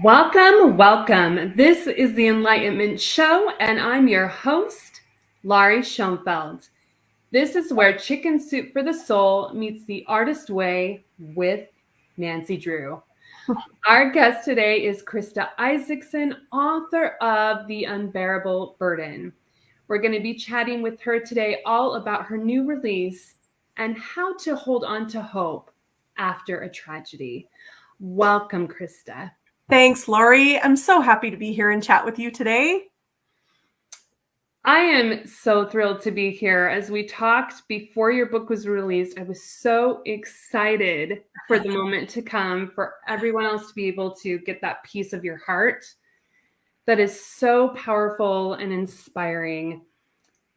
Welcome, welcome. This is the Enlightenment Show, and I'm your host, Lauri Schoenfeld. This is where Chicken Soup for the Soul meets the artist way with Nancy Drew. Our guest today is Krista Isaacson, author of The Unbearable Burden. We're going to be chatting with her today all about her new release and how to hold on to hope after a tragedy. Welcome, Krista. Thanks, Lauri. I'm so happy to be here and chat with you today. I am so thrilled to be here. As we talked before your book was released, I was so excited for the moment to come, for everyone else to be able to get that piece of your heart that is so powerful and inspiring.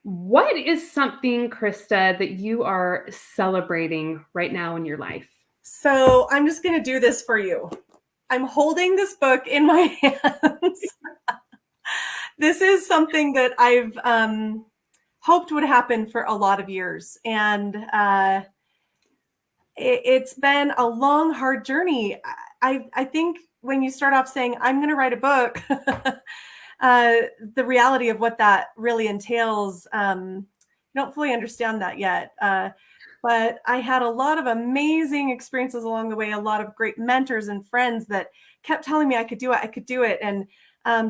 What is something, Krista, that you are celebrating right now in your life? So I'm just going to do this for you. I'm holding this book in my hands. This is something that I've hoped would happen for a lot of years. And it's been a long, hard journey. I think when you start off saying, I'm going to write a book, the reality of what that really entails, you don't fully understand that yet. But I had a lot of amazing experiences along the way, a lot of great mentors and friends that kept telling me I could do it. And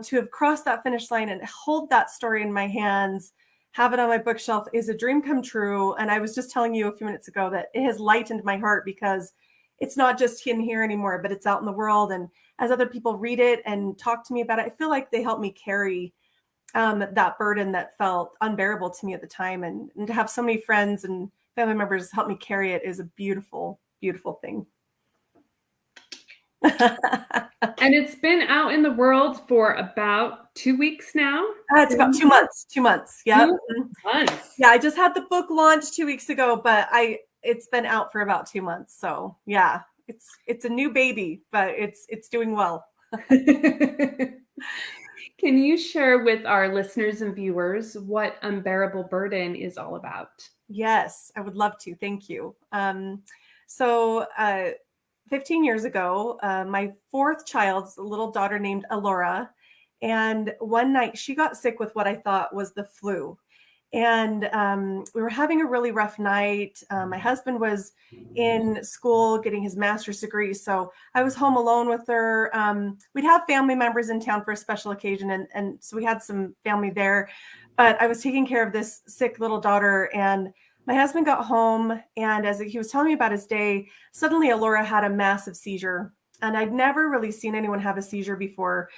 to have crossed that finish line and hold that story in my hands, have it on my bookshelf is a dream come true. And I was just telling you a few minutes ago that it has lightened my heart because it's not just in here anymore, but it's out in the world. And as other people read it and talk to me about it, I feel like they help me carry that burden that felt unbearable to me at the time. And to have so many friends and family members help me carry it is a beautiful, beautiful thing. And it's been out in the world for about 2 weeks now. It's about 2 months. 2 months. Yeah. 2 months. Yeah. I just had the book launch 2 weeks ago, but it's been out for about 2 months. So yeah, it's a new baby, but it's doing well. Can you share with our listeners and viewers what Unbearable Burden is all about? Yes, I would love to. Thank you. So 15 years ago, my fourth child's little daughter named Alora. And one night she got sick with what I thought was the flu. And we were having a really rough night. My husband was in school getting his master's degree. So I was home alone with her. We'd have family members in town for a special occasion. And so we had some family there. But I was taking care of this sick little daughter. And my husband got home. And as he was telling me about his day, suddenly Alora had a massive seizure. And I'd never really seen anyone have a seizure before.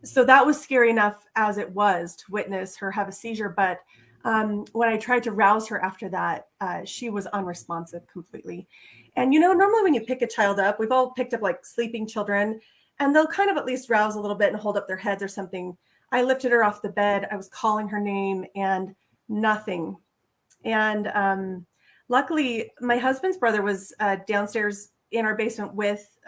So that was scary enough as it was to witness her have a seizure. But when I tried to rouse her after that, she was unresponsive completely. And, normally when you pick a child up, we've all picked up like sleeping children, and they'll kind of at least rouse a little bit and hold up their heads or something. I lifted her off the bed. I was calling her name and nothing. And luckily, my husband's brother was downstairs in our basement with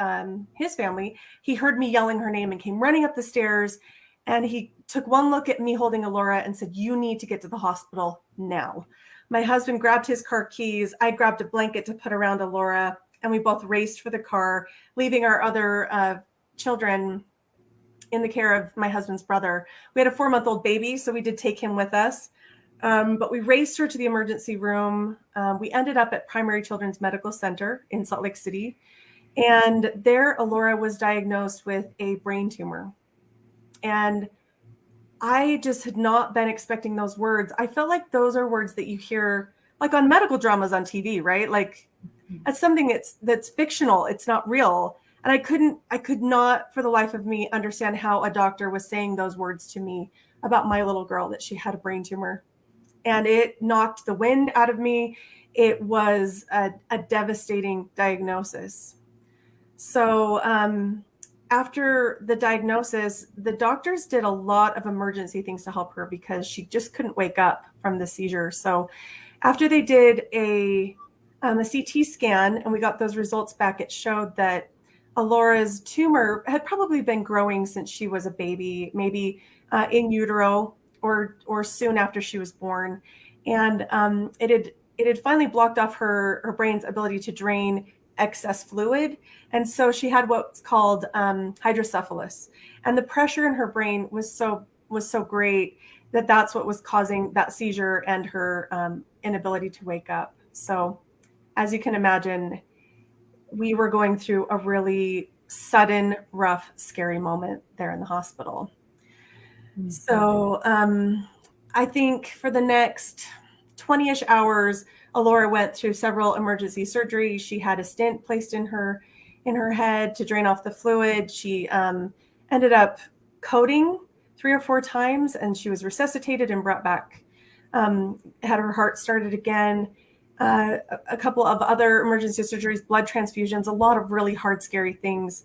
his family. He heard me yelling her name and came running up the stairs. And he took one look at me holding Alora and said, "You need to get to the hospital now." My husband grabbed his car keys. I grabbed a blanket to put around Alora, and we both raced for the car, leaving our other children in the care of my husband's brother. We had a 4-month-old baby, so we did take him with us. But we raced her to the emergency room. We ended up at Primary Children's Medical Center in Salt Lake City. And there, Alora was diagnosed with a brain tumor. And I just had not been expecting those words. I felt like those are words that you hear like on medical dramas on TV, right? Like that's something that's fictional. It's not real. And I could not for the life of me understand how a doctor was saying those words to me about my little girl, that she had a brain tumor. And it knocked the wind out of me. It was a devastating diagnosis. So after the diagnosis, the doctors did a lot of emergency things to help her because she just couldn't wake up from the seizure. So after they did a CT scan and we got those results back, it showed that Alora's tumor had probably been growing since she was a baby, maybe in utero or soon after she was born. And it had finally blocked off her brain's ability to drain excess fluid. And so she had what's called hydrocephalus. And the pressure in her brain was so great that that's what was causing that seizure and her inability to wake up. So as you can imagine, we were going through a really sudden, rough, scary moment there in the hospital. Mm-hmm. So I think for the next 20-ish hours, Lauri went through several emergency surgeries. She had a stent placed in her head to drain off the fluid. She ended up coding 3 or 4 times, and she was resuscitated and brought back, had her heart started again. A couple of other emergency surgeries, blood transfusions, a lot of really hard, scary things.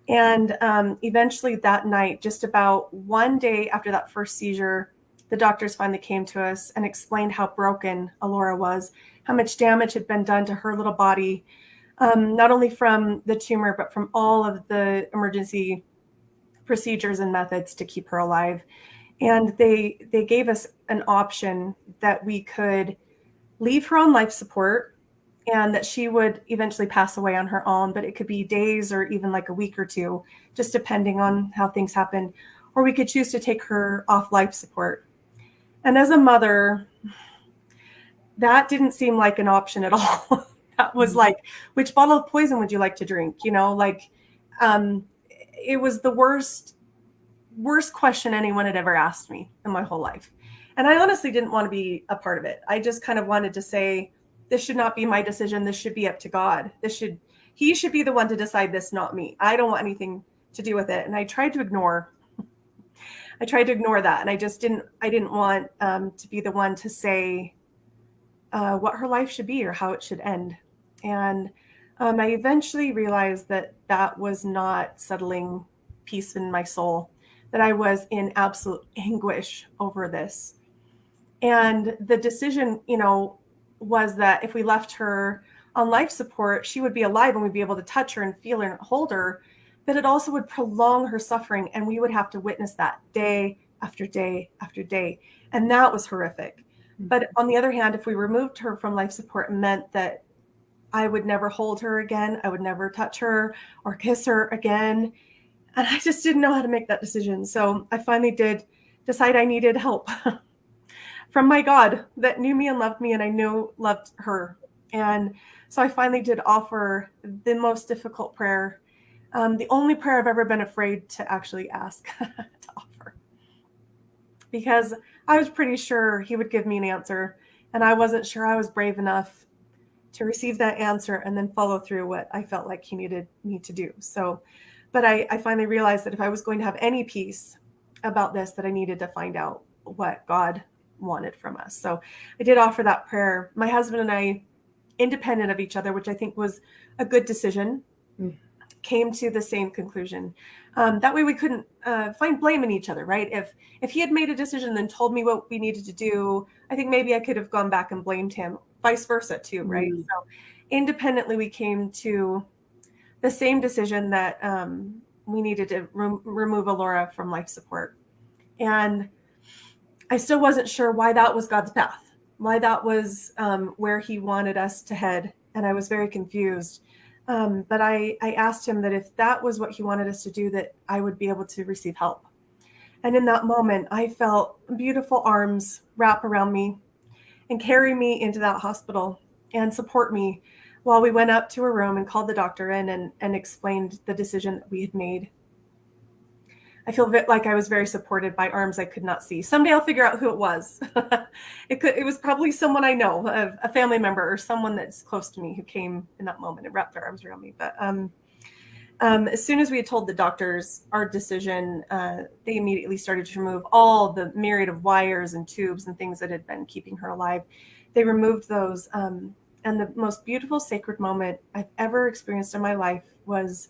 And eventually that night, just about 1 day after that first seizure, the doctors finally came to us and explained how broken Lauri was, how much damage had been done to her little body, not only from the tumor, but from all of the emergency procedures and methods to keep her alive. And they gave us an option that we could leave her on life support and that she would eventually pass away on her own, but it could be days or even like a week or 2, just depending on how things happen. Or we could choose to take her off life support. And as a mother, that didn't seem like an option at all. That was like, which bottle of poison would you like to drink? You know, like it was the worst question anyone had ever asked me in my whole life. And I honestly didn't want to be a part of it. I just kind of wanted to say, this should not be my decision. This should be up to God. He should be the one to decide this, not me. I don't want anything to do with it. And I tried to ignore that. And I didn't want to be the one to say what her life should be or how it should end. And I eventually realized that was not settling peace in my soul, that I was in absolute anguish over this. And the decision, was that if we left her on life support, she would be alive and we'd be able to touch her and feel her and hold her, but it also would prolong her suffering. And we would have to witness that day after day after day. And that was horrific. Mm-hmm. But on the other hand, if we removed her from life support, it meant that I would never hold her again. I would never touch her or kiss her again. And I just didn't know how to make that decision. So I finally did decide I needed help from my God that knew me and loved me, and I knew loved her. And so I finally did offer the most difficult prayer, the only prayer I've ever been afraid to actually ask to offer, because I was pretty sure he would give me an answer, and I wasn't sure I was brave enough to receive that answer and then follow through what I felt like he needed me to do. So, but I finally realized that if I was going to have any peace about this, that I needed to find out what God wanted from us. So I did offer that prayer. My husband and I, independent of each other, which I think was a good decision, came to the same conclusion. That way we couldn't find blame in each other, right? If he had made a decision and told me what we needed to do, I think maybe I could have gone back and blamed him, vice versa too, right? So independently, we came to the same decision that we needed to remove Lauri from life support. And I still wasn't sure why that was God's path, why that was where he wanted us to head. And I was very confused. But I asked him that if that was what he wanted us to do, that I would be able to receive help. And in that moment, I felt beautiful arms wrap around me and carry me into that hospital and support me while we went up to a room and called the doctor in and explained the decision that we had made. I feel like I was very supported by arms I could not see. Someday I'll figure out who it was. It was probably someone I know, a family member or someone that's close to me who came in that moment and wrapped their arms around me. But as soon as we had told the doctors our decision, they immediately started to remove all the myriad of wires and tubes and things that had been keeping her alive. They removed those. And the most beautiful sacred moment I've ever experienced in my life was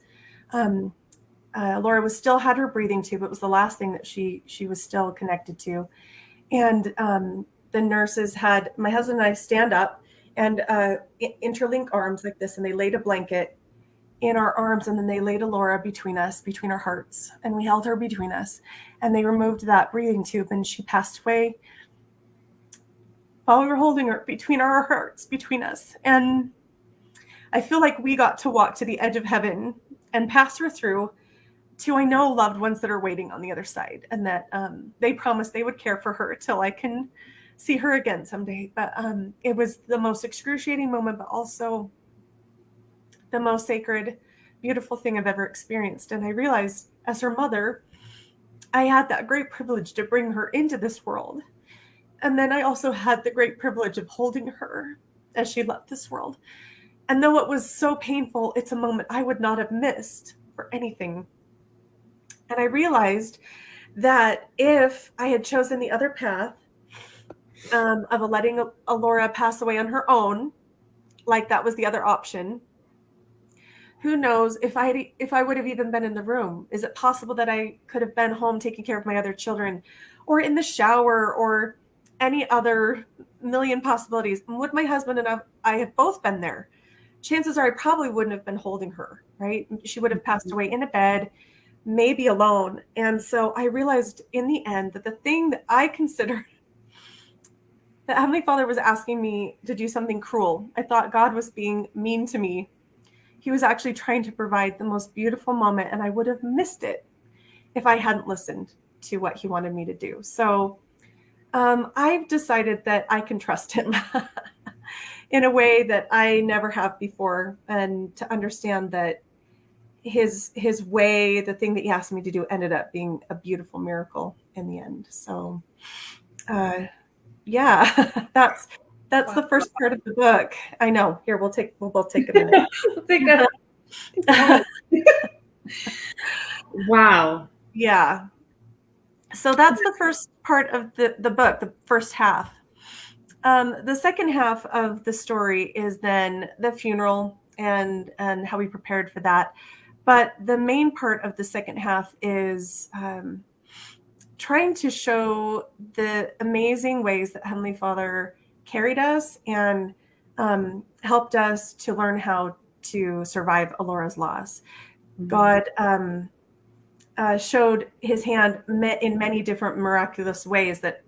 Lauri had her breathing tube. It was the last thing that she was still connected to. And the nurses had my husband and I stand up and interlink arms like this, and they laid a blanket in our arms, and then they laid Lauri between us, between our hearts, and we held her between us, and they removed that breathing tube, and she passed away while we were holding her between our hearts, between us. And I feel like we got to walk to the edge of heaven and pass her through to, I know, loved ones that are waiting on the other side, and that they promised they would care for her till I can see her again someday. But it was the most excruciating moment, but also the most sacred, beautiful thing I've ever experienced. And I realized as her mother, I had that great privilege to bring her into this world. And then I also had the great privilege of holding her as she left this world. And though it was so painful, it's a moment I would not have missed for anything. And I realized that if I had chosen the other path of letting Laura pass away on her own, like that was the other option, who knows if I would have even been in the room. Is it possible that I could have been home taking care of my other children, or in the shower, or any other million possibilities? Would my husband and I have both been there? Chances are I probably wouldn't have been holding her, right? She would have passed away in a bed, maybe alone. And so I realized in the end that the thing that I considered that Heavenly Father was asking me to do something cruel. I thought God was being mean to me. He was actually trying to provide the most beautiful moment, and I would have missed it if I hadn't listened to what he wanted me to do. So I've decided that I can trust him in a way that I never have before, and to understand that his way, the thing that he asked me to do, ended up being a beautiful miracle in the end. So yeah, that's the first part of the book. I know. Here, we'll both take a minute. Wow. Yeah. So that's the first part of the book, the first half. The second half of the story is then the funeral and how we prepared for that. But the main part of the second half is trying to show the amazing ways that Heavenly Father carried us and helped us to learn how to survive Alora's loss. Mm-hmm. God showed his hand in many different miraculous ways that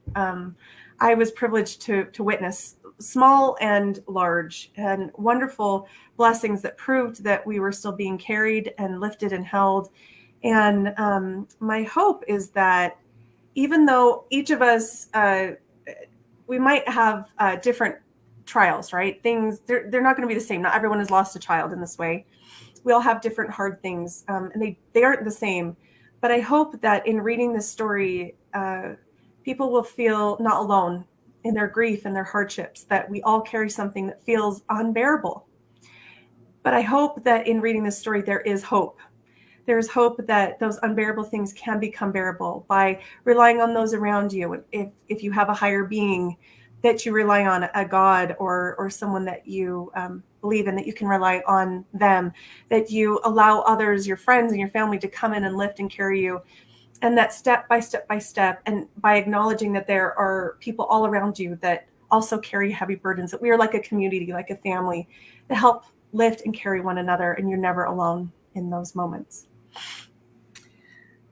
I was privileged to witness, small and large, and wonderful blessings that proved that we were still being carried and lifted and held. And my hope is that even though each of us, we might have different trials, right? Things, they're not going to be the same. Not everyone has lost a child in this way. We all have different hard things, and they aren't the same. But I hope that in reading this story, people will feel not alone in their grief and their hardships, that we all carry something that feels unbearable. But I hope that in reading this story, there is hope. There's hope that those unbearable things can become bearable by relying on those around you. If you have a higher being that you rely on, a God or someone that you believe in, that you can rely on them, that you allow others, your friends and your family, to come in and lift and carry you. And that step by step, and by acknowledging that there are people all around you that also carry heavy burdens, that we are like a community, like a family, that help lift and carry one another, and you're never alone in those moments.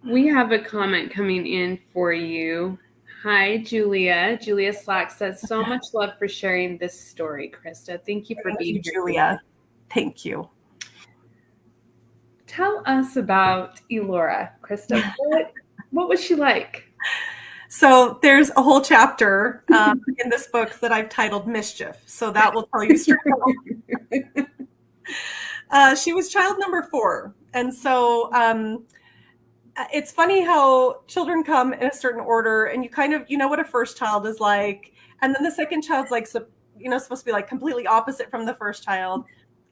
We have a comment coming in for you. Hi, Julia. Julia Slack says, so much love for sharing this story, Krista. Thank you for being here. Julia. Thank you. Tell us about Elora, Krista. What was she like? So there's a whole chapter in this book that I've titled Mischief. So that will tell you straight away. She was child number 4. And so it's funny how children come in a certain order, and you know what a first child is like. And then the second child's like, supposed to be like completely opposite from the first child.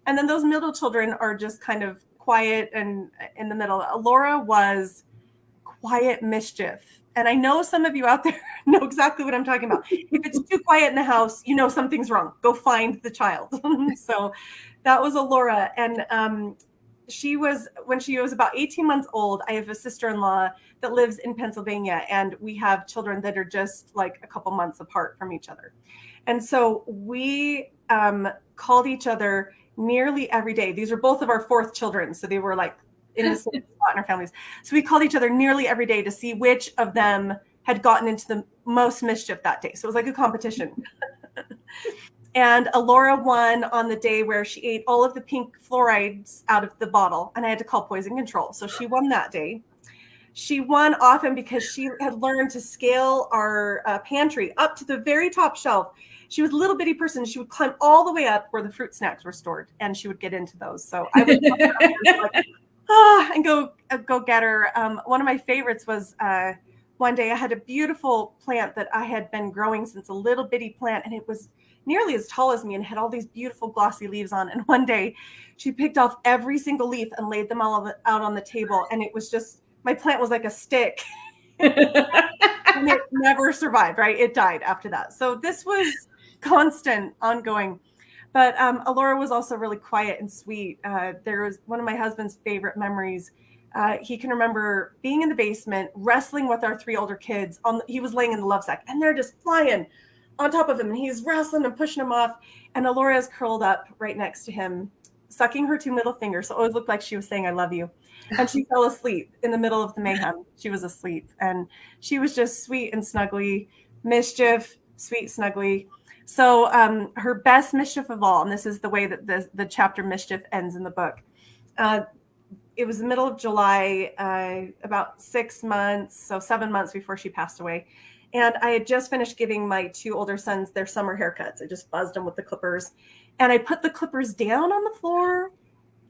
And then those middle children are just kind of quiet and in the middle. Laura was quiet mischief. And I know some of you out there know exactly what I'm talking about. If it's too quiet in the house, you know something's wrong. Go find the child. So that was Laura. And when she was about 18 months old, I have a sister-in-law that lives in Pennsylvania, and we have children that are just like a couple months apart from each other. And so we called each other nearly every day. These were both of our 4th children. So they were like in the same spot in our families. So we called each other nearly every day to see which of them had gotten into the most mischief that day. So it was like a competition. And Alora won on the day where she ate all of the pink fluorides out of the bottle, and I had to call poison control. So she won that day. She won often because she had learned to scale our pantry up to the very top shelf. She was a little bitty person. She would climb all the way up where the fruit snacks were stored, and she would get into those. So I would and go get her. One of my favorites was one day I had a beautiful plant that I had been growing since a little bitty plant, and it was nearly as tall as me and had all these beautiful glossy leaves on. And one day she picked off every single leaf and laid them all out on the table, and it was just, my plant was like a stick. And it never survived, right? It died after that. So this was constant, ongoing. But Alora was also really quiet and sweet. There was one of my husband's favorite memories. He can remember being in the basement, wrestling with our 3 older kids. He was laying in the love sack, and they're just flying on top of him, and he's wrestling and pushing him off. And Alora is curled up right next to him, sucking her 2 middle fingers. So it always looked like she was saying, "I love you." And she fell asleep in the middle of the mayhem. She was asleep, and she was just sweet and snuggly, mischief, sweet, snuggly. So her best mischief of all, and this is the way that the chapter mischief ends in the book. It was the middle of July, about 6 months, so 7 months before she passed away. And I had just finished giving my 2 older sons their summer haircuts. I just buzzed them with the clippers. And I put the clippers down on the floor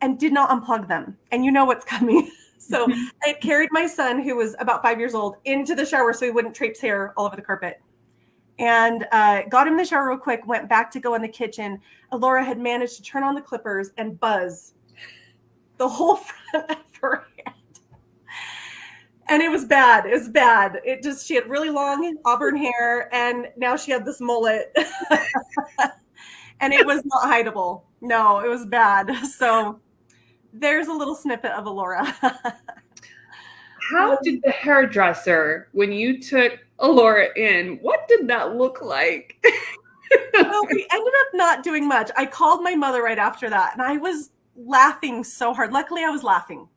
and did not unplug them. And you know what's coming. So I carried my son, who was about 5 years old, into the shower so he wouldn't traipse hair all over the carpet. And got him in the shower real quick, went back to go in the kitchen. Alora had managed to turn on the clippers and buzz the whole front of her head. And it was bad. It was bad. She had really long auburn hair, and now she had this mullet. And it was not hideable. No, it was bad. So there's a little snippet of Alora. How did the hairdresser, when you took Alora in, what did that look like? Well, we ended up not doing much. I called my mother right after that, and I was laughing so hard. Luckily, I was laughing.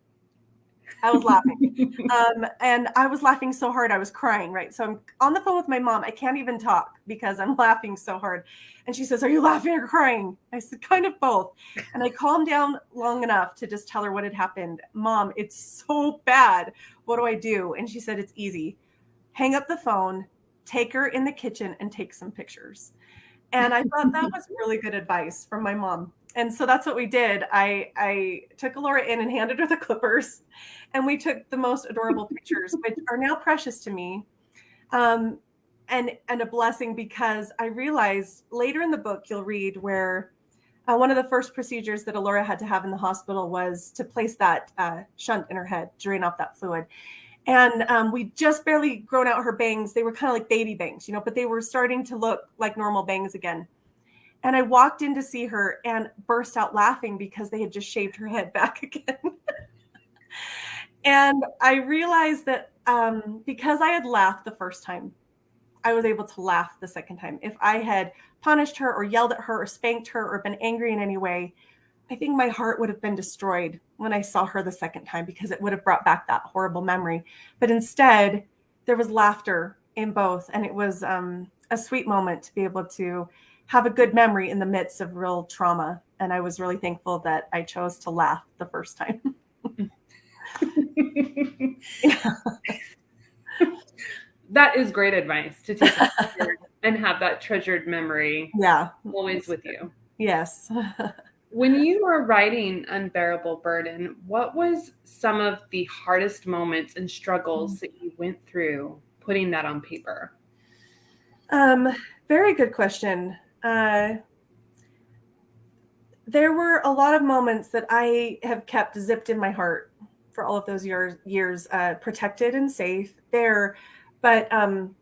And I was laughing so hard, I was crying, right? So I'm on the phone with my mom. I can't even talk because I'm laughing so hard. And she says, "Are you laughing or crying?" I said, "Kind of both." And I calmed down long enough to just tell her what had happened. "Mom, it's so bad. What do I do?" And she said, "It's easy. Hang up the phone, take her in the kitchen, and take some pictures." And I thought that was really good advice from my mom. And so that's what we did. I took Alora in and handed her the clippers, and we took the most adorable pictures, which are now precious to me, and a blessing, because I realized later in the book you'll read where one of the first procedures that Alora had to have in the hospital was to place that shunt in her head, drain off that fluid. And we just barely grown out her bangs. They were kind of like baby bangs, but they were starting to look like normal bangs again. And I walked in to see her and burst out laughing because they had just shaved her head back again. And I realized that because I had laughed the first time, I was able to laugh the second time. If I had punished her or yelled at her or spanked her or been angry in any way, I think my heart would have been destroyed when I saw her the second time, because it would have brought back that horrible memory. But instead, there was laughter in both. And it was a sweet moment to be able to have a good memory in the midst of real trauma. And I was really thankful that I chose to laugh the first time. That is great advice, to take and have that treasured memory always with you. Yes. When you were writing Unbearable Burden, what was some of the hardest moments and struggles that you went through putting that on paper? Very good question. There were a lot of moments that I have kept zipped in my heart for all of those years, protected and safe there, but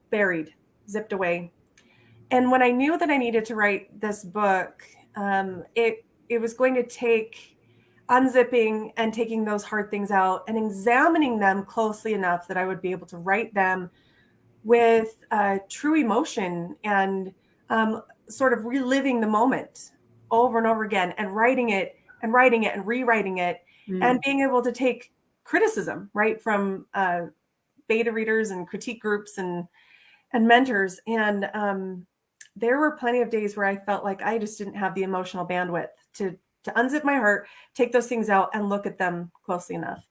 buried, zipped away. And when I knew that I needed to write this book, it was going to take unzipping and taking those hard things out and examining them closely enough that I would be able to write them with true emotion and sort of reliving the moment over and over again, and writing it and writing it and rewriting it, and being able to take criticism, right, from beta readers and critique groups and mentors. And there were plenty of days where I felt like I just didn't have the emotional bandwidth to unzip my heart, take those things out, and look at them closely enough.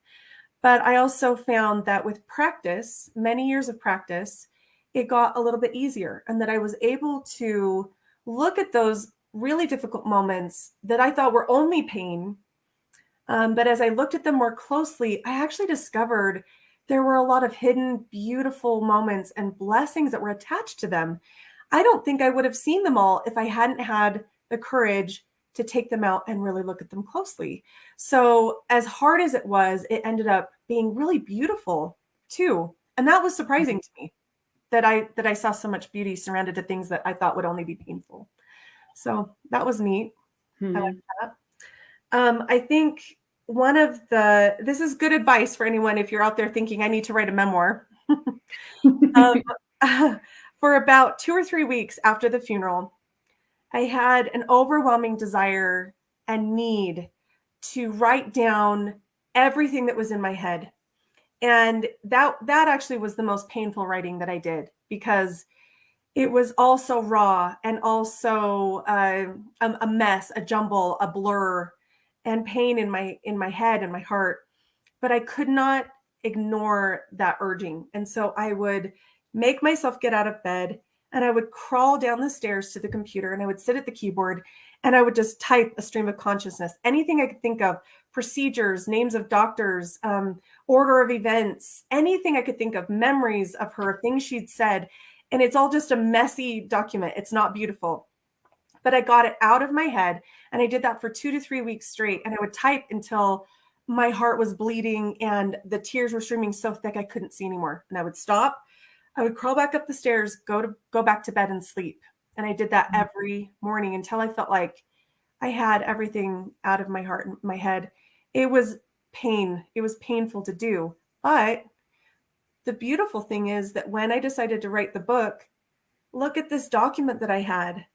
But I also found that with practice, many years of practice, it got a little bit easier, and that I was able to look at those really difficult moments that I thought were only pain. But as I looked at them more closely, I actually discovered there were a lot of hidden, beautiful moments and blessings that were attached to them. I don't think I would have seen them all if I hadn't had the courage to take them out and really look at them closely. So as hard as it ended up being really beautiful too. And that was surprising to me that I saw so much beauty surrounded to things that I thought would only be painful. So that was neat. I like that. I think this is good advice for anyone if you're out there thinking I need to write a memoir. For about 2 or 3 weeks after the funeral, I had an overwhelming desire and need to write down everything that was in my head. And that actually was the most painful writing that I did, because it was all so raw and also a mess, a jumble, a blur, and pain in my head and my heart. But I could not ignore that urging. And so I would make myself get out of bed, and I would crawl down the stairs to the computer, and I would sit at the keyboard, and I would just type a stream of consciousness, anything I could think of, procedures, names of doctors, order of events, anything I could think of, memories of her, things she'd said. And it's all just a messy document. It's not beautiful. But I got it out of my head, and I did that for 2 to 3 weeks straight. And I would type until my heart was bleeding and the tears were streaming so thick I couldn't see anymore. And I would stop. I would crawl back up the stairs, go back to bed and sleep. And I did that every morning until I felt like I had everything out of my heart and my head. It was pain. It was painful to do. But the beautiful thing is that when I decided to write the book, look at this document that I had.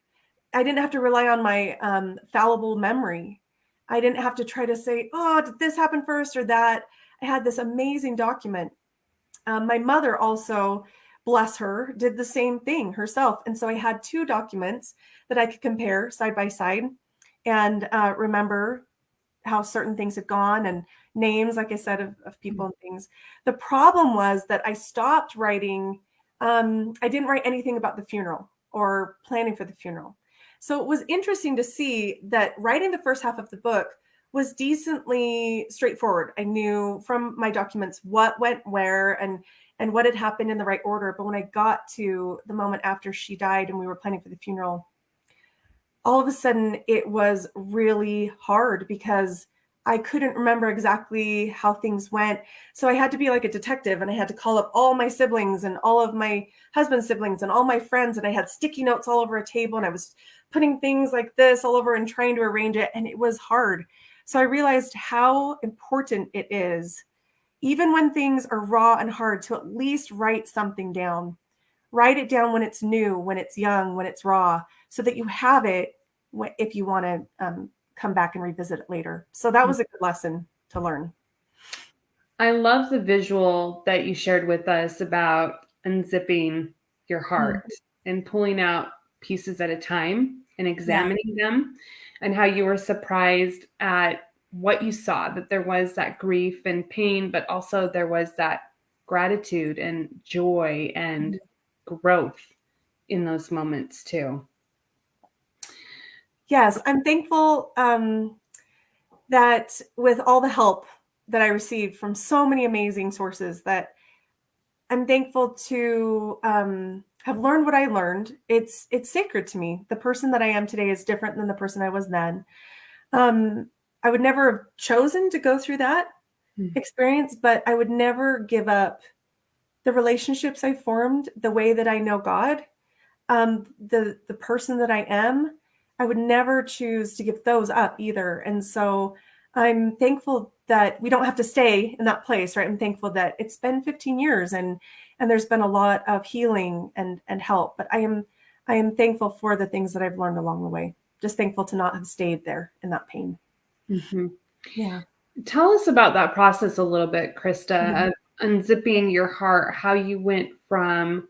I didn't have to rely on my fallible memory. I didn't have to try to say, oh, did this happen first or that? I had this amazing document. My mother also, bless her, did the same thing herself. And so I had 2 documents that I could compare side by side and remember how certain things had gone, and names, like I said, of people and things. The problem was that I stopped writing. I didn't write anything about the funeral or planning for the funeral. So it was interesting to see that writing the first half of the book was decently straightforward. I knew from my documents what went where and what had happened in the right order. But when I got to the moment after she died and we were planning for the funeral, all of a sudden it was really hard because I couldn't remember exactly how things went. So I had to be like a detective, and I had to call up all my siblings and all of my husband's siblings and all my friends. And I had sticky notes all over a table, and I was putting things like this all over and trying to arrange it. And it was hard. So I realized how important it is, even when things are raw and hard, to at least write something down. Write it down when it's new, when it's young, when it's raw, so that you have it if you want to come back and revisit it later. So that was a good lesson to learn. I love the visual that you shared with us about unzipping your heart and pulling out pieces at a time and examining them, and how you were surprised at what you saw, that there was that grief and pain, but also there was that gratitude and joy and growth in those moments too. Yes, I'm thankful that with all the help that I received from so many amazing sources, that I'm thankful to have learned what I learned. It's sacred to me. The person that I am today is different than the person I was then. I would never have chosen to go through that experience, but I would never give up the relationships I formed, the way that I know God, the person that I am. I would never choose to give those up either. And so I'm thankful that we don't have to stay in that place, right? I'm thankful that it's been 15 years and there's been a lot of healing and help. But I am thankful for the things that I've learned along the way. Just thankful to not have stayed there in that pain. Mm-hmm. Yeah. Tell us about that process a little bit, Krista, of unzipping your heart, how you went from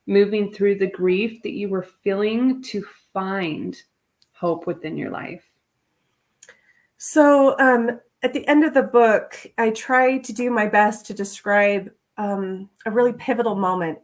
moving through the grief that you were feeling to find hope within your life? So at the end of the book, I try to do my best to describe a really pivotal moment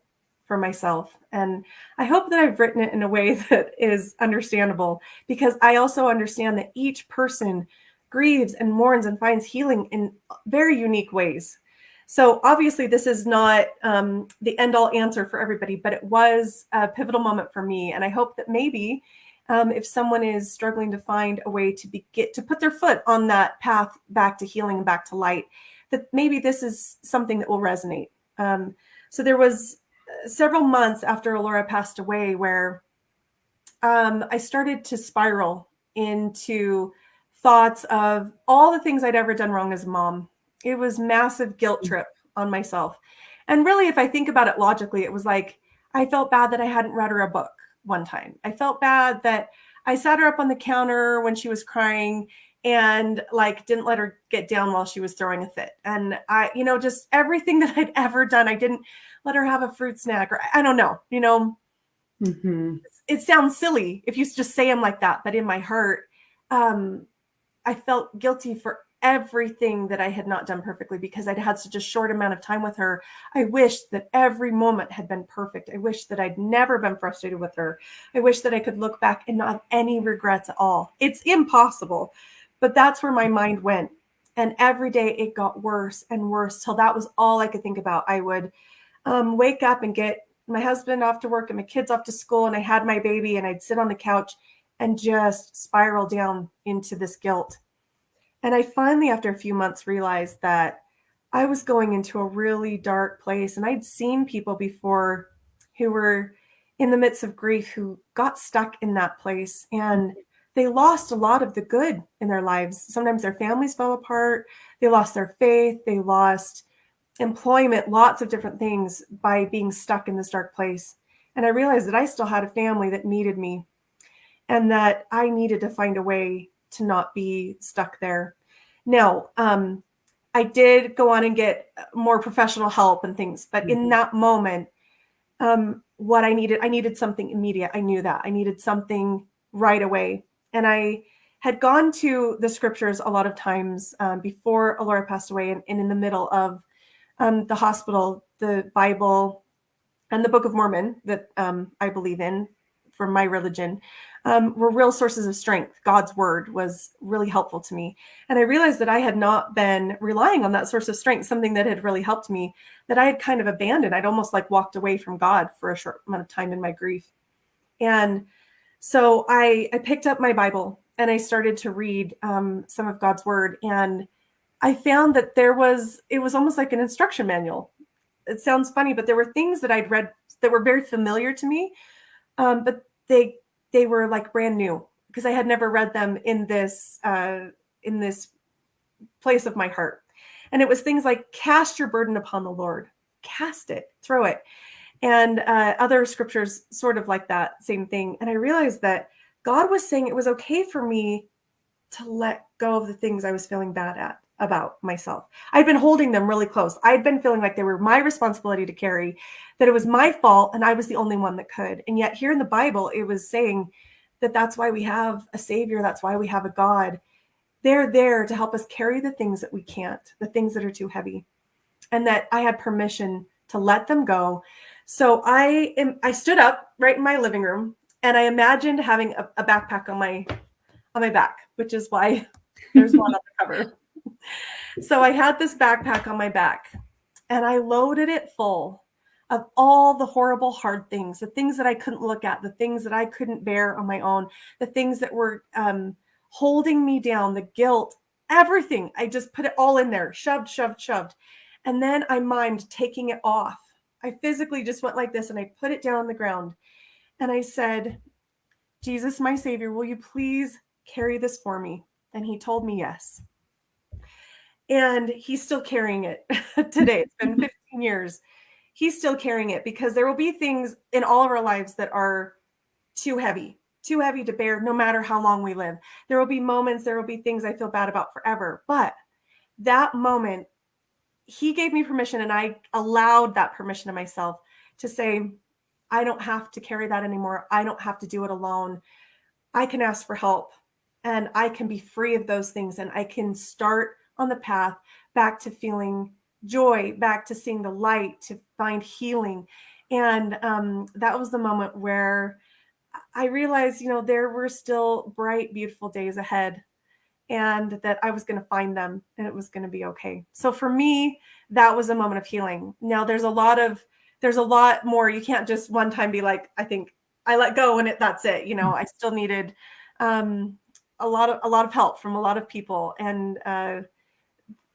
for myself. And I hope that I've written it in a way that is understandable, because I also understand that each person grieves and mourns and finds healing in very unique ways. So obviously this is not the end all answer for everybody, but it was a pivotal moment for me. And I hope that maybe if someone is struggling to find a way to get to put their foot on that path back to healing and back to light, that maybe this is something that will resonate. So there was several months after Laura passed away where I started to spiral into thoughts of all the things I'd ever done wrong as a mom. It was massive guilt trip on myself. And really, if I think about it logically, it was like, I felt bad that I hadn't read her a book one time. I felt bad that I sat her up on the counter when she was crying and like didn't let her get down while she was throwing a fit. And I, just everything that I'd ever done, I didn't let her have a fruit snack, or I don't know, Mm-hmm. it sounds silly if you just say them like that, but in my heart, I felt guilty for everything that I had not done perfectly because I'd had such a short amount of time with her. I wished that every moment had been perfect. I wish that I'd never been frustrated with her. I wish that I could look back and not have any regrets at all. It's impossible, but that's where my mind went. And every day it got worse and worse till that was all I could think about. I would wake up and get my husband off to work and my kids off to school, and I had my baby, and I'd sit on the couch and just spiral down into this guilt. And I finally, after a few months, realized that I was going into a really dark place. And I'd seen people before who were in the midst of grief who got stuck in that place, and they lost a lot of the good in their lives. Sometimes their families fell apart. They lost their faith. They lost employment, lots of different things by being stuck in this dark place. And I realized that I still had a family that needed me and that I needed to find a way to not be stuck there. Now, I did go on and get more professional help and things, but in that moment, what I needed something immediate. I knew that I needed something right away. And I had gone to the scriptures a lot of times before Laura passed away, and in the middle of the hospital, the Bible, and the Book of Mormon that I believe in for my religion were real sources of strength. God's word was really helpful to me. And I realized that I had not been relying on that source of strength, something that had really helped me, that I had kind of abandoned. I'd almost like walked away from God for a short amount of time in my grief. And so I picked up my Bible and I started to read some of God's word. And I found that it was almost like an instruction manual. It sounds funny, but there were things that I'd read that were very familiar to me, but they were like brand new because I had never read them in this place of my heart. And it was things like, cast your burden upon the Lord, cast it, throw it, and other scriptures sort of like that same thing. And I realized that God was saying it was okay for me to let go of the things I was feeling bad about myself. I'd been holding them really close. I'd been feeling like they were my responsibility to carry, that it was my fault and I was the only one that could. And yet here in the Bible, it was saying that that's why we have a Savior. That's why we have a God. They're there to help us carry the things that we can't, the things that are too heavy, and that I had permission to let them go. So I stood up right in my living room and I imagined having a backpack on my back, which is why there's one on the cover. So I had this backpack on my back and I loaded it full of all the horrible, hard things, the things that I couldn't look at, the things that I couldn't bear on my own, the things that were holding me down, the guilt, everything. I just put it all in there, shoved. And then I mimed taking it off. I physically just went like this and I put it down on the ground. And I said, Jesus, my Savior, will you please carry this for me? And he told me yes. And he's still carrying it today. It's been 15 years. He's still carrying it because there will be things in all of our lives that are too heavy to bear, no matter how long we live. There will be moments, there will be things I feel bad about forever. But that moment, he gave me permission and I allowed that permission to myself to say, I don't have to carry that anymore. I don't have to do it alone. I can ask for help and I can be free of those things. And I can start on the path back to feeling joy, back to seeing the light, to find healing. And that was the moment where I realized, there were still bright, beautiful days ahead and that I was going to find them and it was going to be okay. So for me, that was a moment of healing. Now there's a lot more. You can't just one time be like, I think I let go and that's it. I still needed a lot of help from a lot of people. And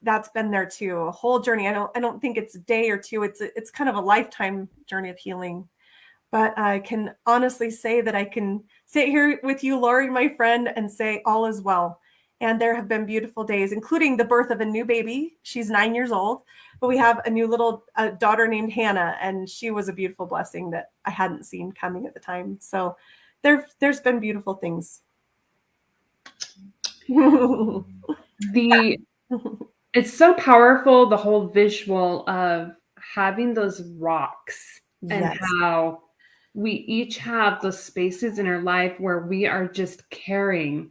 that's been there too, a whole journey. I don't think it's a day or two. It's kind of a lifetime journey of healing. But I can honestly say that I can sit here with you, Lauri, my friend, and say all is well. And there have been beautiful days, including the birth of a new baby. She's 9 years old, but we have a new little daughter named Hannah, and she was a beautiful blessing that I hadn't seen coming at the time. So there's been beautiful things. It's so powerful, the whole visual of having those rocks and Yes. how we each have those spaces in our life where we are just carrying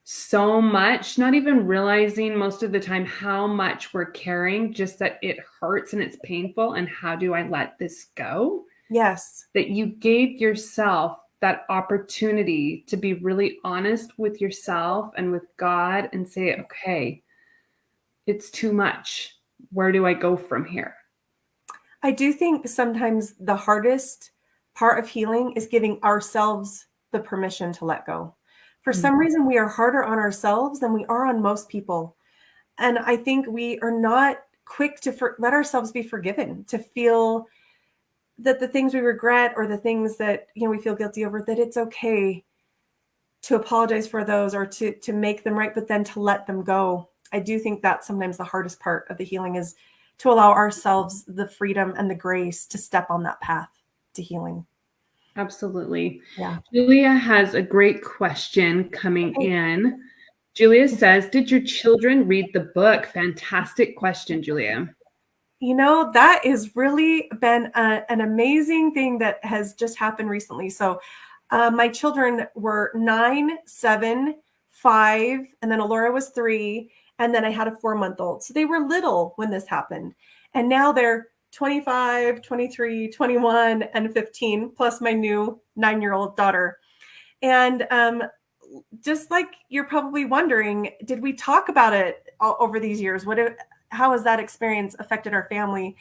so much, not even realizing most of the time how much we're carrying, just that it hurts and it's painful. And how do I let this go? Yes. That you gave yourself that opportunity to be really honest with yourself and with God and say, okay, it's too much. Where do I go from here? I do think sometimes the hardest part of healing is giving ourselves the permission to let go. For some reason, we are harder on ourselves than we are on most people. And I think we are not quick to let ourselves be forgiven, to feel that the things we regret or the things that we feel guilty over, that it's okay to apologize for those or to make them right, but then to let them go. I do think that's sometimes the hardest part of the healing, is to allow ourselves the freedom and the grace to step on that path to healing. Absolutely. Yeah. Julia has a great question coming in. Julia says, did your children read the book? Fantastic question, Julia. That has really been an amazing thing that has just happened recently. So my children were 9, 7, 5, and then Alora was 3, and then I had a 4-month-old. So they were little when this happened. And now they're 25, 23, 21, and 15, plus my new 9-year-old daughter. And just like you're probably wondering, did we talk about it over these years? How has that experience affected our family?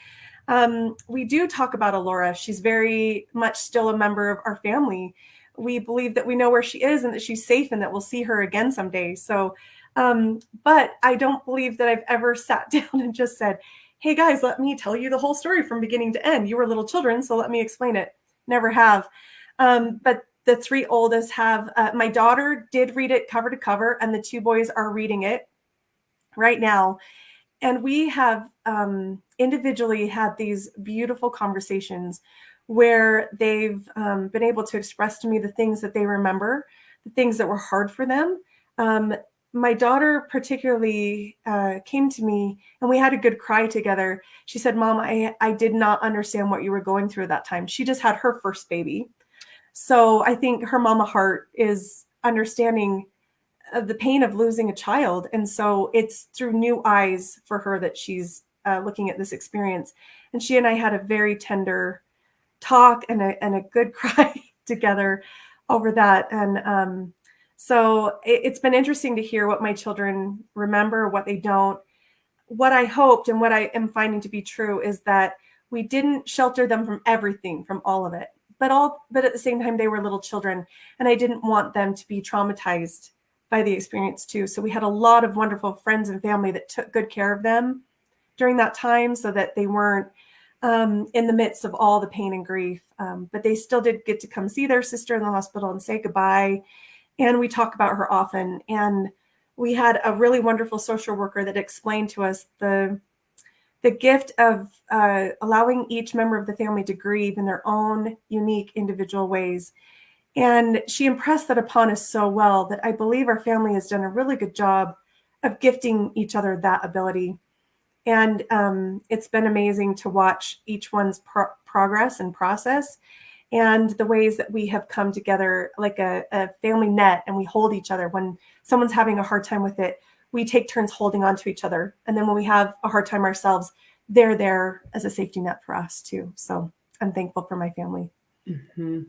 We do talk about Alora. She's very much still a member of our family. We believe that we know where she is and that she's safe and that we'll see her again someday. So, but I don't believe that I've ever sat down and just said, hey guys, let me tell you the whole story from beginning to end. You were little children, so let me explain it. Never have. But the 3 oldest have, my daughter did read it cover to cover, and the 2 boys are reading it right now. And we have individually had these beautiful conversations where they've been able to express to me the things that they remember, the things that were hard for them. My daughter particularly came to me and we had a good cry together. She said, Mom, I did not understand what you were going through at that time. She just had her first baby. So I think her mama heart is understanding the pain of losing a child. And so it's through new eyes for her that she's looking at this experience. And she and I had a very tender talk and a good cry together over that. And so it's been interesting to hear what my children remember, what they don't. What I hoped and what I am finding to be true is that we didn't shelter them from everything, from all of it. But at the same time, they were little children, and I didn't want them to be traumatized by the experience too. So we had a lot of wonderful friends and family that took good care of them during that time so that they weren't in the midst of all the pain and grief. But they still did get to come see their sister in the hospital and say goodbye. And we talk about her often. And we had a really wonderful social worker that explained to us the gift of allowing each member of the family to grieve in their own unique individual ways. And she impressed that upon us so well that I believe our family has done a really good job of gifting each other that ability. And it's been amazing to watch each one's progress and process, and the ways that we have come together like a family net, and we hold each other. When someone's having a hard time with it, we take turns holding on to each other. And then when we have a hard time ourselves, they're there as a safety net for us too. So I'm thankful for my family. Mm-hmm.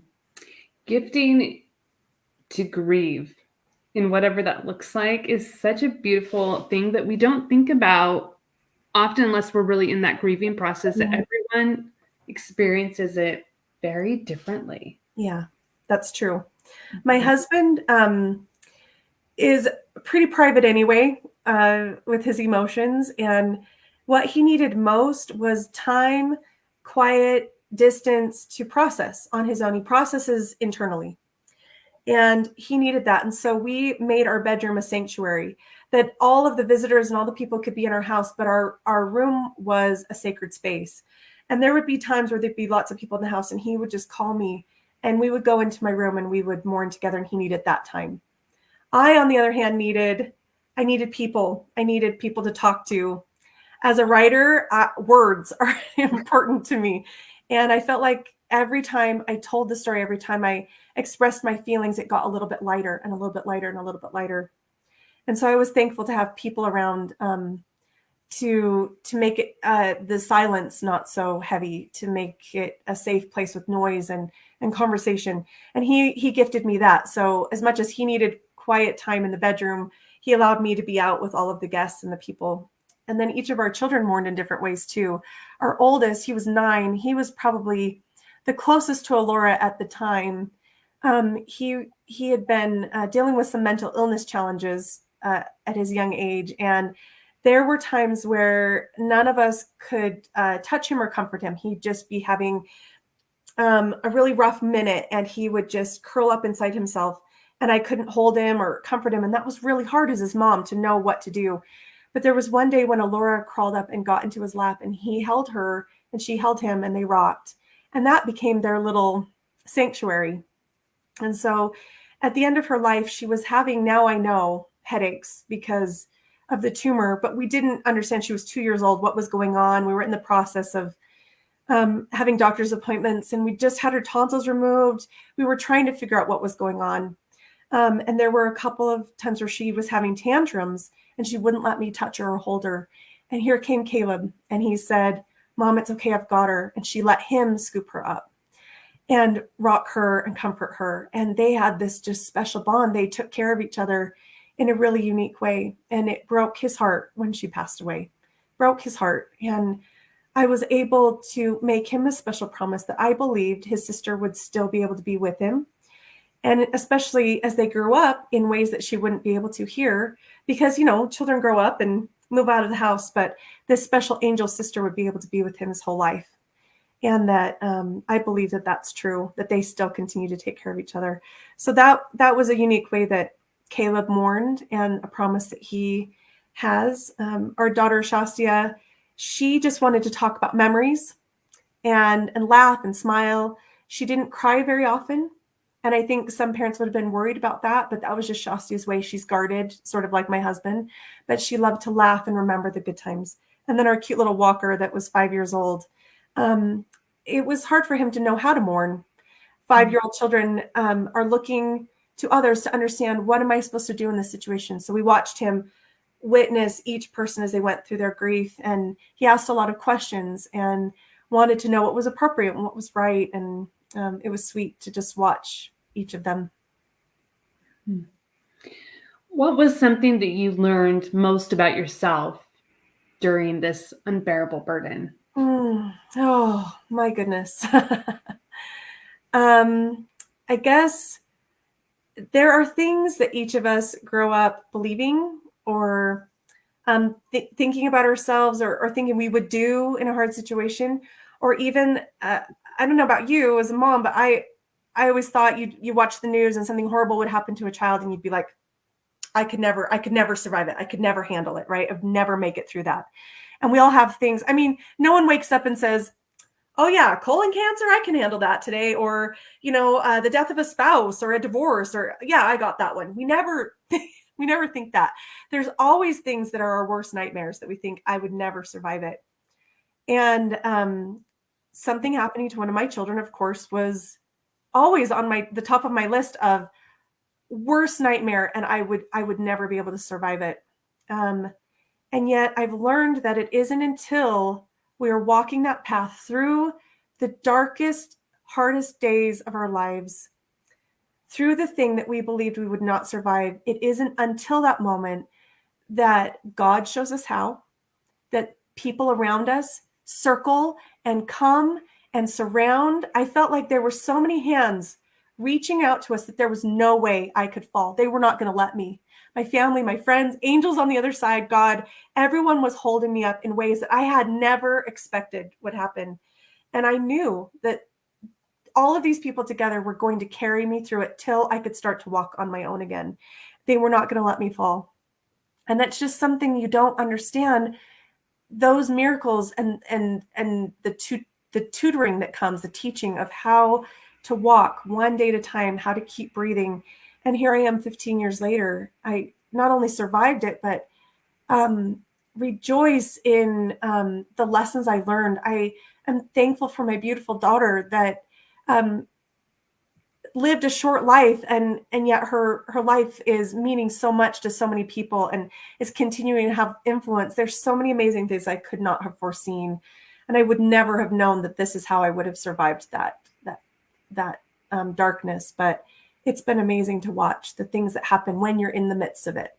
Gifting to grieve, in whatever that looks like, is such a beautiful thing that we don't think about often unless we're really in that grieving process. Mm-hmm. Everyone experiences it very differently. Yeah, that's true. My husband is pretty private anyway with his emotions. And what he needed most was time, quiet, distance to process on his own. He processes internally. And he needed that. And so we made our bedroom a sanctuary, that all of the visitors and all the people could be in our house, but our room was a sacred space. And there would be times where there'd be lots of people in the house, and he would just call me, and we would go into my room and we would mourn together, and he needed that time. I, on the other hand, I needed people. I needed people to talk to. As a writer, words are important to me. And I felt like every time I told the story, every time I expressed my feelings, it got a little bit lighter and a little bit lighter and a little bit lighter. And so I was thankful to have people around to make it the silence not so heavy, to make it a safe place with noise and conversation. And he gifted me that. So as much as he needed quiet time in the bedroom, he allowed me to be out with all of the guests and the people. And then each of our children mourned in different ways too. Our oldest, he was 9. He was probably the closest to Laura at the time. He had been dealing with some mental illness challenges at his young age. And there were times where none of us could touch him or comfort him. He'd just be having a really rough minute, and he would just curl up inside himself, and I couldn't hold him or comfort him. And that was really hard as his mom to know what to do. But there was one day when Alora crawled up and got into his lap, and he held her and she held him, and they rocked. And that became their little sanctuary. And so at the end of her life, she was having, now I know, headaches because of the tumor, but we didn't understand. She was 2 years old, what was going on. We were in the process of having doctor's appointments, and we just had her tonsils removed. We were trying to figure out what was going on. And there were a couple of times where she was having tantrums, and she wouldn't let me touch her or hold her. And here came Caleb, and he said, "Mom, it's okay, I've got her." And she let him scoop her up and rock her and comfort her. And they had this just special bond. They took care of each other in a really unique way. And it broke his heart when she passed away, broke his heart. And I was able to make him a special promise that I believed his sister would still be able to be with him. And especially as they grew up in ways that she wouldn't be able to hear, because, you know, children grow up and move out of the house, but this special angel sister would be able to be with him his whole life. And that I believe that that's true, that they still continue to take care of each other. So that was a unique way that Caleb mourned, and a promise that he has. Our daughter, Shastia, she just wanted to talk about memories and laugh and smile. She didn't cry very often. And I think some parents would have been worried about that, but that was just Shastia's way. She's guarded, sort of like my husband, but she loved to laugh and remember the good times. And then our cute little Walker that was 5 years old. It was hard for him to know how to mourn. 5-year-old children are looking to others to understand, what am I supposed to do in this situation? So we watched him witness each person as they went through their grief. And he asked a lot of questions and wanted to know what was appropriate and what was right. And it was sweet to just watch each of them. What was something that you learned most about yourself during this unbearable burden? Oh, my goodness. I guess there are things that each of us grow up believing, or thinking about ourselves, or thinking we would do in a hard situation, or even, I don't know about you as a mom, but I always thought you watch the news and something horrible would happen to a child, and you'd be like, I could never survive it. I could never handle it, right? I'd never make it through that. And we all have things. I mean, no one wakes up and says, "Oh yeah, colon cancer, I can handle that today." Or, the death of a spouse or a divorce, or, "Yeah, I got that one." We never We never think that. There's always things that are our worst nightmares that we think I would never survive it. And something happening to one of my children, of course, was always on the top of my list of worst nightmare, and I would never be able to survive it. And yet I've learned that it isn't until we are walking that path through the darkest, hardest days of our lives, through the thing that we believed we would not survive, it isn't until that moment that God shows us how, that people around us circle and come and surround. I felt like there were so many hands reaching out to us that there was no way I could fall. They were not going to let me. My family, my friends, angels on the other side, God, everyone was holding me up in ways that I had never expected would happen. And I knew that all of these people together were going to carry me through it till I could start to walk on my own again. They were not going to let me fall. And that's just something you don't understand. Those miracles and the tutoring that comes, the teaching of how to walk one day at a time, how to keep breathing. And here I am 15 years later. I not only survived it, but rejoice in the lessons I learned. I am thankful for my beautiful daughter that lived a short life, and yet her life is meaning so much to so many people and is continuing to have influence. There's so many amazing things I could not have foreseen, and I would never have known that this is how I would have survived that darkness. But it's been amazing to watch the things that happen when you're in the midst of it.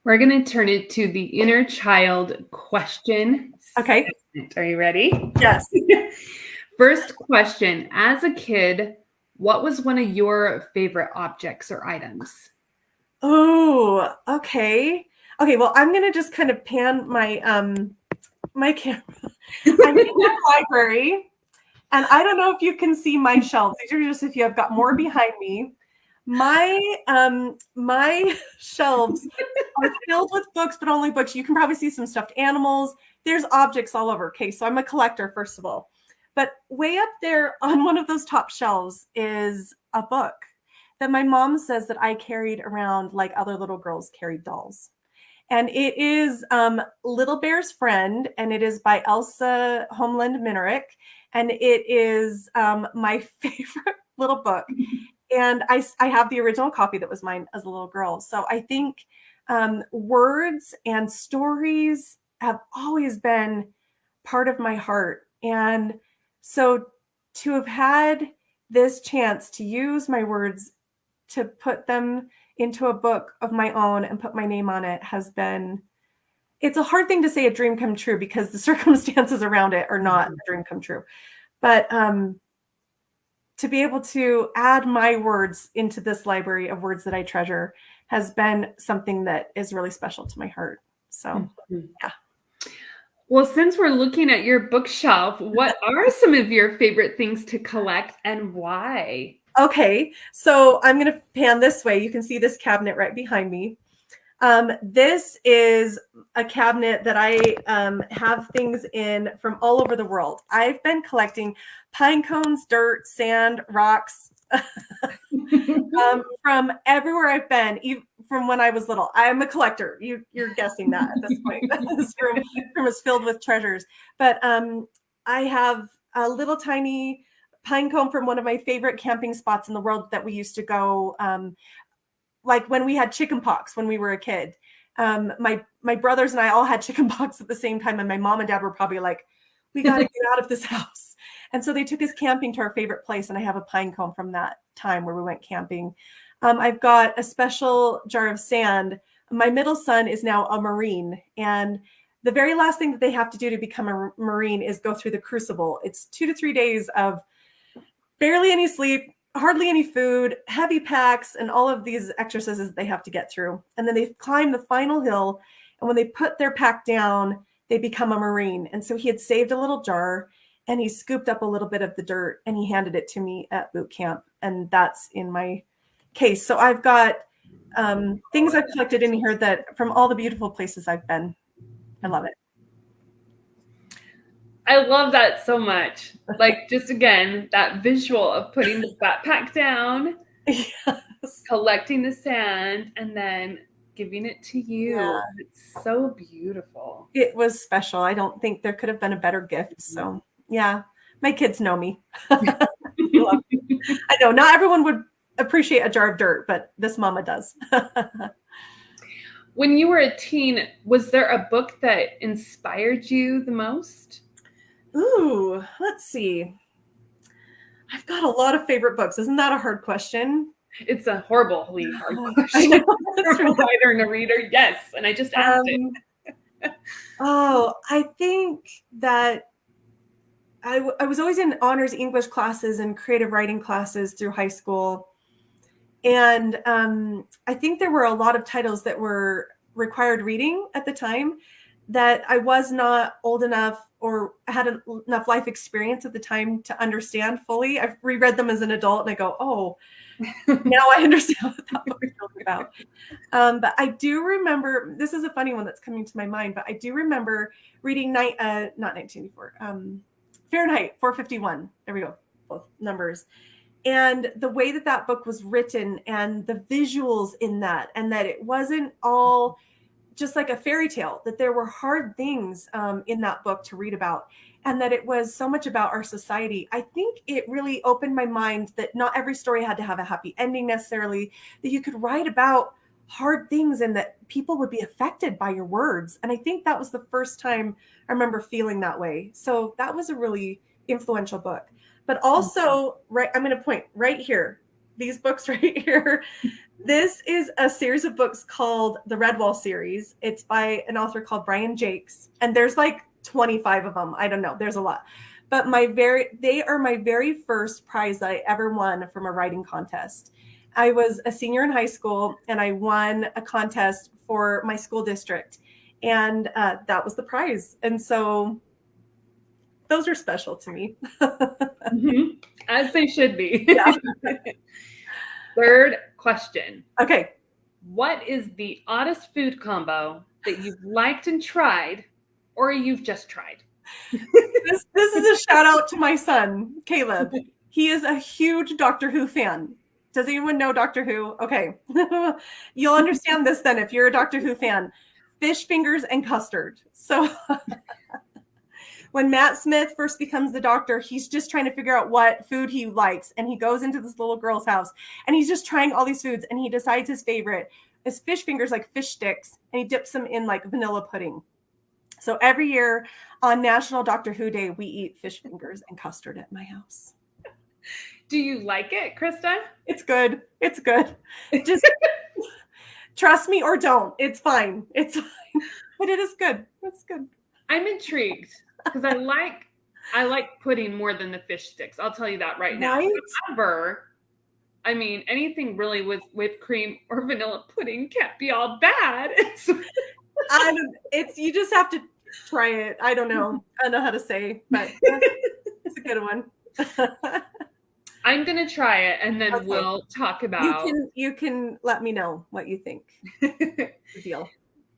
We're going to turn it to the inner child question. Okay. segment. Are you ready? Yes. First question. As a kid, what was one of your favorite objects or items? Oh, okay. Okay, well, I'm going to just kind of pan my my camera. I'm in the library. And I don't know if you can see my shelves. These are just if you have got more behind me. My shelves are filled with books, but only books. You can probably see some stuffed animals. There's objects all over. Okay, so I'm a collector, first of all. But way up there on one of those top shelves is a book that my mom says that I carried around like other little girls carried dolls. And it is Little Bear's Friend, and it is by Elsa Homeland Minerick. And it is my favorite little book. And I have the original copy that was mine as a little girl. So I think words and stories have always been part of my heart. And so to have had this chance to use my words to put them into a book of my own and put my name on it has been, it's a hard thing to say a dream come true because the circumstances around it are not a dream come true. But to be able to add my words into this library of words that I treasure has been something that is really special to my heart. So, yeah. Well, since we're looking at your bookshelf, what are some of your favorite things to collect and why? Okay, so I'm going to pan this way. You can see this cabinet right behind me. This is a cabinet that I have things in from all over the world. I've been collecting pine cones, dirt, sand, rocks from everywhere I've been, even from when I was little. I'm a collector. You're guessing that at this point. This room is filled with treasures. But I have a little tiny pine cone from one of my favorite camping spots in the world that we used to go like when we had chicken pox when we were a kid. My brothers and I all had chicken pox at the same time. And my mom and dad were probably like, we got to get out of this house. And so they took us camping to our favorite place. And I have a pine cone from that time where we went camping. I've got a special jar of sand. My middle son is now a Marine. And the very last thing that they have to do to become a Marine is go through the crucible. It's 2 to 3 days of barely any sleep, hardly any food, heavy packs, and all of these exercises that they have to get through. And then they climb the final hill. And when they put their pack down, they become a Marine. And so he had saved a little jar and he scooped up a little bit of the dirt and he handed it to me at boot camp. And that's in my case. So I've got things I've collected in here that from all the beautiful places I've been. I love it. I love that so much. Like, just again, that visual of putting the backpack down, Yes. collecting the sand and then giving it to you. Yeah. It's so beautiful. It was special. I don't think there could have been a better gift. So yeah, my kids know me. They love me. I know not everyone would appreciate a jar of dirt, but this mama does. When you were a teen, was there a book that inspired you the most? Ooh, let's see. I've got a lot of favorite books. Isn't that a hard question? It's a horribly hard I question know. That's from a really, writer and a reader. Yes, and I just asked it. I think that I was always in honors English classes and creative writing classes through high school. And I think there were a lot of titles that were required reading at the time that I was not old enough or had enough life experience at the time to understand fully. I've reread them as an adult and I go, oh, now I understand what that book is talking about. But I do remember, this is a funny one that's coming to my mind, but I do remember reading not 1984, Fahrenheit 451. There we go, both numbers. And the way that that book was written and the visuals in that, and that it wasn't all just like a fairy tale, that there were hard things in that book to read about, and that it was so much about our society. I think it really opened my mind that not every story had to have a happy ending necessarily, that you could write about hard things and that people would be affected by your words. And I think that was the first time I remember feeling that way. So that was a really influential book. But also, right, I'm going to point right here, these books right here. This is a series of books called the Redwall series. It's by an author called Brian Jakes. And there's like 25 of them. I don't know. There's a lot. But they are my very first prize that I ever won from a writing contest. I was a senior in high school and I won a contest for my school district. And that was the prize. And so those are special to me. Mm-hmm. As they should be. Yeah. Third question. Okay. What is the oddest food combo that you've liked and tried, or you've just tried? This is a shout out to my son, Caleb. He is a huge Doctor Who fan. Does anyone know Doctor Who? Okay. You'll understand this then if you're a Doctor Who fan. Fish fingers and custard. So when Matt Smith first becomes the Doctor, he's just trying to figure out what food he likes. And he goes into this little girl's house and he's just trying all these foods. And he decides his favorite is fish fingers, like fish sticks. And he dips them in like vanilla pudding. So every year on National Doctor Who Day, we eat fish fingers and custard at my house. Do you like it, Krista? It's good. It's good. Just trust me or don't. It's fine. It's fine. But it is good. It's good. I'm intrigued because I like pudding more than the fish sticks. I'll tell you that right now. Right? However, I mean, anything really with whipped cream or vanilla pudding can't be all bad. You just have to try it. I don't know. I don't know how to say, but it's a good one. I'm gonna try it and then Okay. we'll talk about. You can let me know what you think. The deal.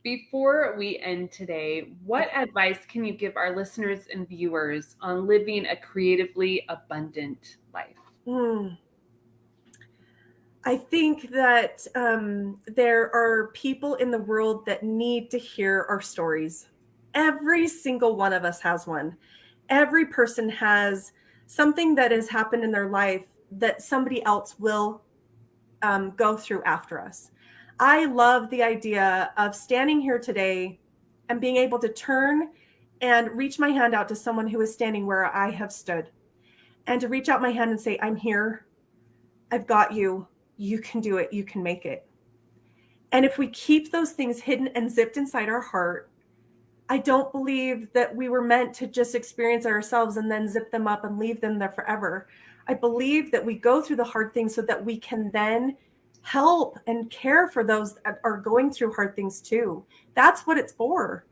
Before we end today, what advice can you give our listeners and viewers on living a creatively abundant life? I think that there are people in the world that need to hear our stories. Every single one of us has one. Every person has something that has happened in their life that somebody else will go through after us. I love the idea of standing here today and being able to turn and reach my hand out to someone who is standing where I have stood, and to reach out my hand and say, I'm here. I've got you. You can do it. You can make it. And if we keep those things hidden and zipped inside our heart, I don't believe that we were meant to just experience ourselves and then zip them up and leave them there forever. I believe that we go through the hard things so that we can then help and care for those that are going through hard things too. That's what it's for.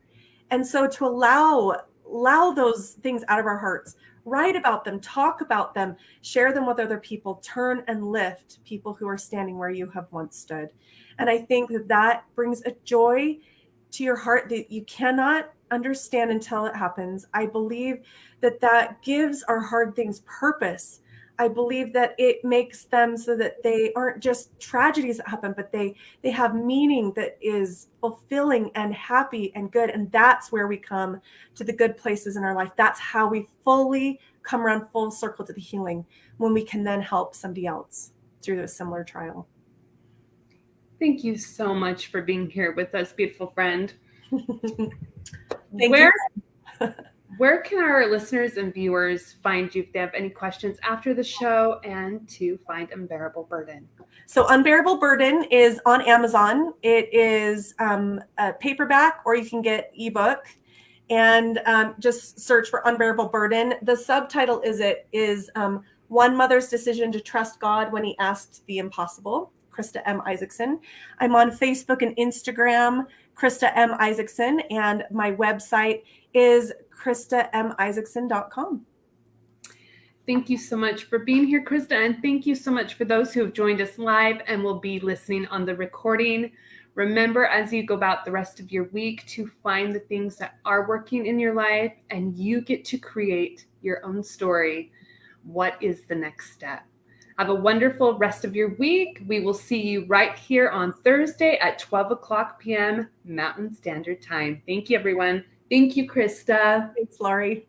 And so to allow those things out of our hearts, write about them, talk about them, share them with other people, turn and lift people who are standing where you have once stood. And I think that brings a joy to your heart that you cannot understand until it happens. I believe that gives our hard things purpose. I believe that it makes them so that they aren't just tragedies that happen, but they have meaning that is fulfilling and happy and good. And that's where we come to the good places in our life. That's how we fully come around full circle to the healing, when we can then help somebody else through a similar trial. Thank you so much for being here with us, beautiful friend. Thank you. Where can our listeners and viewers find you if they have any questions after the show, and to find Unbearable Burden? So Unbearable Burden is on Amazon. It is a paperback, or you can get ebook, and just search for Unbearable Burden. The subtitle is One Mother's Decision to Trust God When He Asked the Impossible, Krista M. Isaacson. I'm on Facebook and Instagram, Krista M. Isaacson, and my website is KristaMIsaacson.com. Thank you so much for being here, Krista, and thank you so much for those who have joined us live and will be listening on the recording. Remember, as you go about the rest of your week, to find the things that are working in your life, and you get to create your own story. What is the next step? Have a wonderful rest of your week. We will see you right here on Thursday at 12 o'clock p.m. Mountain Standard Time. Thank you, everyone. Thank you, Krista. Thanks, Lauri.